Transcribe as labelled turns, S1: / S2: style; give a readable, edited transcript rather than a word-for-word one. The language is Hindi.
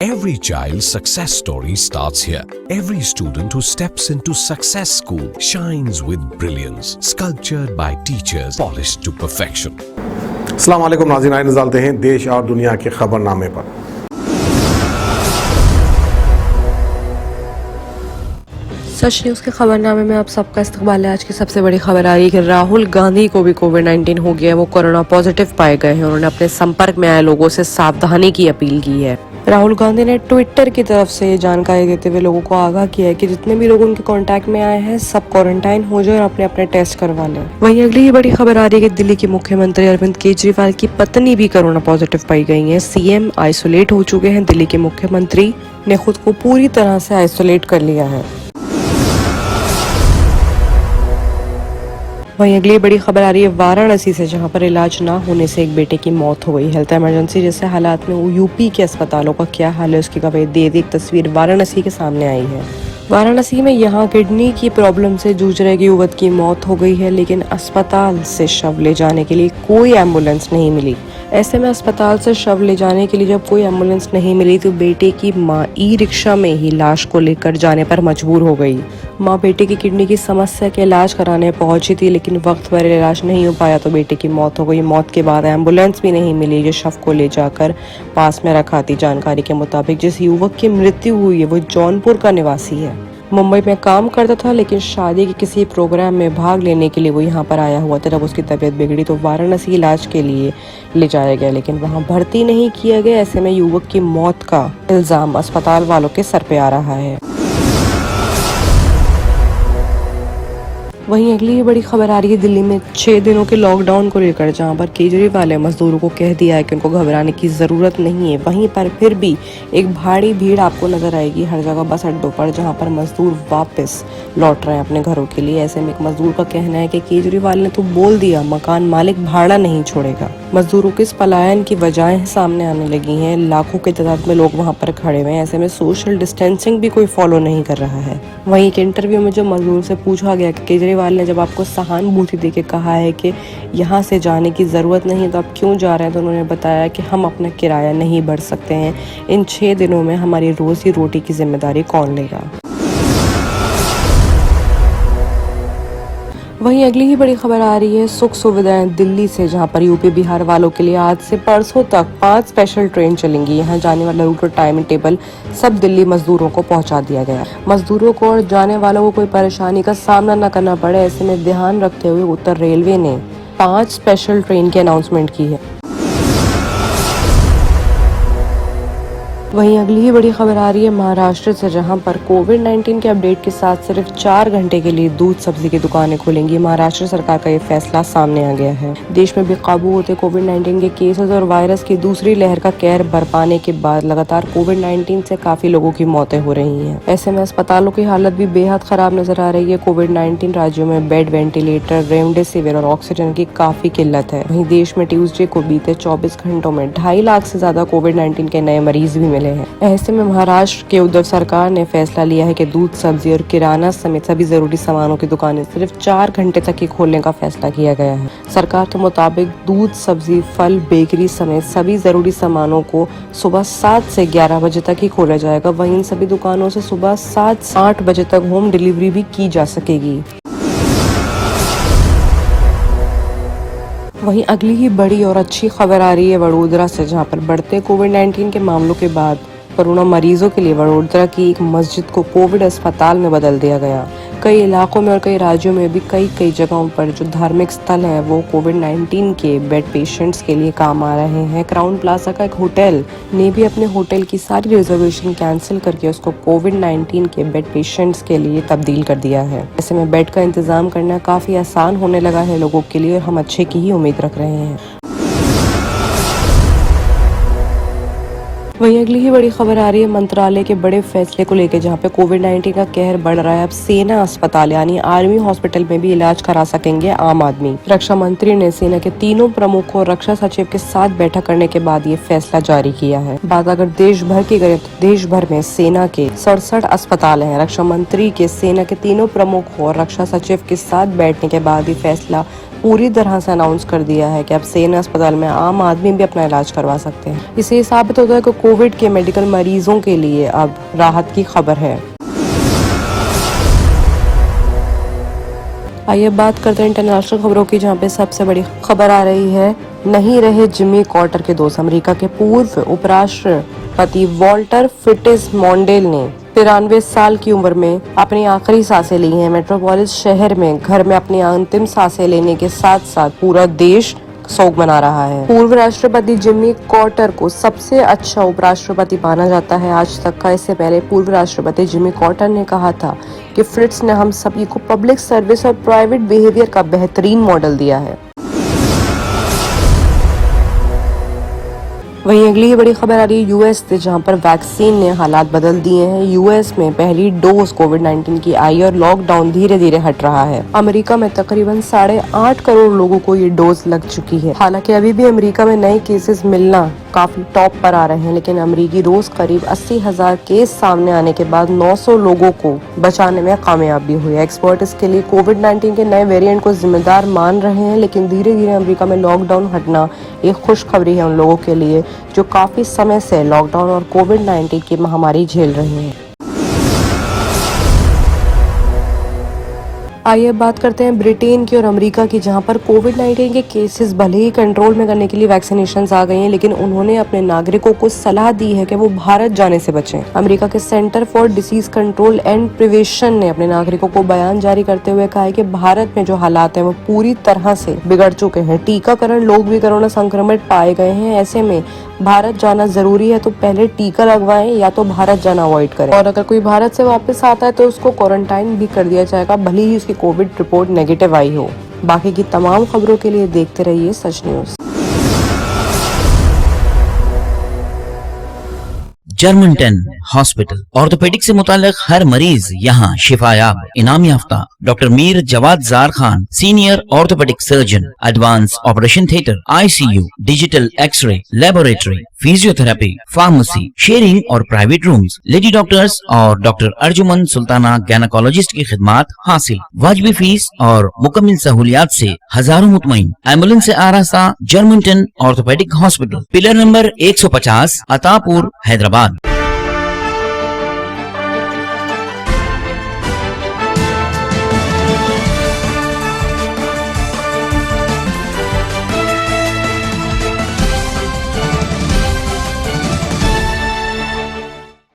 S1: Every child's success story starts here. Every student who steps into Success School shines with brilliance, sculptured by teachers, polished to perfection.
S2: अस्सलाम वालेकुम नाज़रीन, आइए नज़र डालते हैं देश और दुनिया के खबरनामे पर।
S3: सच न्यूज़ के खबरनामे में आप सबका इस्तकबाल है। आज की सबसे बड़ी खबर आ रही है कि राहुल गांधी को भी कोविड-19 हो गया है। वो कोरोना पॉजिटिव पाए गए हैं। उन्होंने अपने संपर्क में आए लोगों से सावधानी की अपील की है। राहुल गांधी ने ट्विटर की तरफ से ये जानकारी देते हुए लोगों को आगाह किया है कि जितने भी लोग उनके कांटेक्ट में आए हैं सब क्वारंटाइन हो जाए और अपने अपने टेस्ट करवा लें। वहीं अगली ही बड़ी खबर आ रही है कि दिल्ली के मुख्यमंत्री अरविंद केजरीवाल की पत्नी भी कोरोना पॉजिटिव पाई गई है। सीएम आइसोलेट हो चुके हैं। दिल्ली के मुख्यमंत्री ने खुद को पूरी तरह से आइसोलेट कर लिया है। वहीं अगली बड़ी खबर आ रही है वाराणसी से, जहां पर इलाज ना होने से एक बेटे की मौत हो गई। हेल्थ इमरजेंसी जैसे हालात में यूपी के अस्पतालों का क्या हाल है उसकी गवाही दे एक तस्वीर वाराणसी के सामने आई है। वाराणसी में यहां किडनी की प्रॉब्लम से जूझ रहे युवक की मौत हो गई है, लेकिन अस्पताल से शव ले जाने के लिए कोई एम्बुलेंस नहीं मिली। ऐसे में अस्पताल से शव ले जाने के लिए जब कोई एम्बुलेंस नहीं मिली तो बेटे की मां ई रिक्शा में ही लाश को लेकर जाने पर मजबूर हो गई। मां बेटे की किडनी की समस्या के इलाज कराने पहुंची थी, लेकिन वक्त पर इलाज नहीं हो पाया तो बेटे की मौत हो गई। मौत के बाद एम्बुलेंस भी नहीं मिली जो शव को ले जाकर पास में रखा थी। जानकारी के मुताबिक जिस युवक की मृत्यु हुई है वो जौनपुर का निवासी है। मुंबई में काम करता था, लेकिन शादी के किसी प्रोग्राम में भाग लेने के लिए वो यहाँ पर आया हुआ था। जब उसकी तबीयत बिगड़ी तो वाराणसी इलाज के लिए ले जाया गया, लेकिन वहाँ भर्ती नहीं किया गया। ऐसे में युवक की मौत का इल्जाम अस्पताल वालों के सर पे आ रहा है। वहीं अगली बड़ी खबर आ रही है दिल्ली में 6 दिनों के लॉकडाउन को लेकर, जहां पर केजरीवाल ने मजदूरों को कह दिया है कि उनको घबराने की जरूरत नहीं है। वहीं पर फिर भी एक भारी भीड़ आपको नजर आएगी हर जगह बस अड्डों पर, जहां पर मजदूर वापस लौट रहे हैं अपने घरों के लिए। ऐसे में एक मजदूर का कहना है कि केजरीवाल ने तो बोल दिया मकान मालिक भाड़ा नहीं छोड़ेगा। मजदूरों के इस पलायन की वजहें सामने आने लगी हैं। लाखों की तादाद में लोग वहां पर खड़े हुए हैं। ऐसे में सोशल डिस्टेंसिंग भी कोई फॉलो नहीं कर रहा है। वहीं एक इंटरव्यू में जो मजदूर से पूछा गया कि केजरीवाल ने जब आपको सहानुभूति देके कहा है कि यहाँ से जाने की ज़रूरत नहीं तो आप क्यों जा रहे हैं, तो उन्होंने बताया कि हम अपना किराया नहीं भर सकते हैं। इन 6 दिनों में हमारी रोजी रोटी की जिम्मेदारी कौन लेगा। वहीं अगली ही बड़ी खबर आ रही है सुख सुविधाएं दिल्ली से, जहां पर यूपी बिहार वालों के लिए आज से परसों तक 5 स्पेशल ट्रेन चलेंगी। यहां जाने वाला रूट और टाइम टेबल सब दिल्ली मजदूरों को पहुंचा दिया गया। मजदूरों को और जाने वालों को कोई परेशानी का सामना न करना पड़े, ऐसे में ध्यान रखते हुए उत्तर रेलवे ने 5 स्पेशल ट्रेन की अनाउंसमेंट की है। वहीं अगली ही बड़ी खबर आ रही है महाराष्ट्र से, जहां पर कोविड-19 के अपडेट के साथ सिर्फ 4 घंटे के लिए दूध सब्जी की दुकानें खुलेंगी। महाराष्ट्र सरकार का ये फैसला सामने आ गया है। देश में बेकाबू होते कोविड-19 के केसेस और वायरस की दूसरी लहर का कहर बरपाने के बाद लगातार कोविड-19 से काफी लोगों की मौतें हो रही हैं। ऐसे में अस्पतालों की हालत भी बेहद खराब नजर आ रही है। कोविड-19 राज्यों में बेड, वेंटिलेटर, रेमडेसिविर और ऑक्सीजन की काफी किल्लत है। वहीं देश में ट्यूसडे को बीते 24 घंटों में 2.5 लाख से ज्यादा कोविड-19 के नए मरीज भी मिले हैं। ऐसे में महाराष्ट्र के उद्धव सरकार ने फैसला लिया है कि दूध, सब्जी और किराना समेत सभी जरूरी सामानों की दुकानें सिर्फ 4 घंटे तक ही खोलने का फैसला किया गया है। सरकार के मुताबिक दूध, सब्जी, फल, बेकरी समेत सभी जरूरी सामानों को सुबह 7 से 11 बजे तक ही खोला जाएगा। वहीं इन सभी दुकानों से सुबह 7 से 8 बजे तक होम डिलीवरी भी की जा सकेगी। वहीं अगली ही बड़ी और अच्छी खबर आ रही है वडोदरा से, जहां पर बढ़ते कोविड-19 के मामलों के बाद कोरोना मरीजों के लिए वडोदरा की एक मस्जिद को कोविड अस्पताल में बदल दिया गया। कई इलाकों में और कई राज्यों में भी कई जगहों पर जो धार्मिक स्थल हैं वो कोविड-19 के बेड पेशेंट्स के लिए काम आ रहे हैं। क्राउन प्लाजा का एक होटल ने भी अपने होटल की सारी रिजर्वेशन कैंसिल करके उसको कोविड-19 के बेड पेशेंट्स के लिए तब्दील कर दिया है। ऐसे में बेड का इंतजाम करना काफी आसान होने लगा है लोगों के लिए और हम अच्छे की ही उम्मीद रख रहे हैं। वहीं अगली ही बड़ी खबर आ रही है मंत्रालय के बड़े फैसले को लेकर, जहां पे कोविड-19 का कहर बढ़ रहा है। अब सेना अस्पताल यानी आर्मी हॉस्पिटल में भी इलाज करा सकेंगे आम आदमी। रक्षा मंत्री ने सेना के तीनों प्रमुखों और रक्षा सचिव के साथ बैठक करने के बाद ये फैसला जारी किया है। बात अगर देश भर की करें तो देश भर में सेना के 67 अस्पताल हैं। रक्षा मंत्री के सेना के तीनों प्रमुखों और रक्षा सचिव के साथ बैठने के बाद ये फैसला पूरी तरह से अनाउंस कर दिया है कि अब सेन अस्पताल में आम आदमी भी अपना इलाज करवा सकते हैं। इससे ये साबित होता है कि कोविड के मेडिकल मरीजों के लिए अब राहत की खबर है। आइए बात करते हैं इंटरनेशनल खबरों की, जहां पे सबसे बड़ी खबर आ रही है, नहीं रहे जिमी कार्टर के दोस्त। अमेरिका के पूर्व उपराष्ट्रपति वॉल्टर फिट्जमॉन्डेल ने 93 साल की उम्र में अपनी आखिरी सांसें ली हैं। मेट्रोपोलिस शहर में घर में अपनी अंतिम सांसें लेने के साथ साथ पूरा देश शोक मना रहा है। पूर्व राष्ट्रपति जिमी कार्टर को सबसे अच्छा उपराष्ट्रपति माना जाता है आज तक का। इससे पहले पूर्व राष्ट्रपति जिमी कार्टर ने कहा था कि फ्रिट्ज ने हम सभी को पब्लिक सर्विस और प्राइवेट बिहेवियर का बेहतरीन मॉडल दिया है। वहीं अगली बड़ी खबर आ रही है यूएस से, जहां पर वैक्सीन ने हालात बदल दिए हैं। यूएस में पहली डोज कोविड-19 की आई और लॉकडाउन धीरे धीरे हट रहा है। अमेरिका में तकरीबन 8.5 करोड़ लोगों को ये डोज लग चुकी है। हालांकि अभी भी अमेरिका में नए केसेस मिलना काफी टॉप पर आ रहे हैं, लेकिन अमेरिकी रोज करीब 80,000 केस सामने आने के बाद 900 लोगों को बचाने में कामयाबी हुई है। एक्सपर्ट इसके लिए कोविड-19 के नए वेरिएंट को जिम्मेदार मान रहे हैं, लेकिन धीरे धीरे अमेरिका में लॉकडाउन हटना एक खुशखबरी है उन लोगों के लिए जो काफी समय से लॉकडाउन और कोविड-19 की महामारी झेल रहे हैं। आइए बात करते हैं ब्रिटेन की और अमेरिका की, जहां पर कोविड-19 के केसेस भले ही कंट्रोल में करने के लिए वैक्सीनेशंस आ गई हैं, लेकिन उन्होंने अपने नागरिकों को सलाह दी है कि वो भारत जाने से बचें। अमेरिका के centre for disease control and prevention ने अपने नागरिकों को बयान जारी करते हुए कहा है कि भारत में जो हालात हैं वो पूरी तरह से बिगड़ चुके हैं। टीकाकरण लोग भी कोरोना संक्रमित पाए गए हैं। ऐसे में भारत जाना जरूरी है, तो पहले टीका लगवाएं या तो भारत जाना अवॉइड करें। और अगर कोई भारत से वापस आता है तो उसको क्वारंटाइन भी कर दिया जाएगा, भले ही उसकी कोविड रिपोर्ट नेगेटिव आई हो। बाकी की तमाम खबरों के लिए देखते रहिए सच न्यूज।
S4: जर्मनटन हॉस्पिटल ऑर्थोपेडिक से मुताल्लिक हर मरीज यहाँ शिफायाब। इनाम याफ्ता doctor Mir Jawad Zar Khan, senior orthopaedic surgeon, advance operation theatre, ICU, digital x-ray, laboratory, physiotherapy, pharmacy, sharing और प्राइवेट रूम्स, लेडी डॉक्टर्स और डॉक्टर अर्जुमन सुल्ताना गायनेकोलॉजिस्ट की खिदमात हासिल। वाजिबी फीस और मुकम्मल सहूलियात से हजारों मुतमईन। एम्बुलेंस से आरास्ता Germanten orthopaedic hospital, pillar number 150, Attapur, Hyderabad.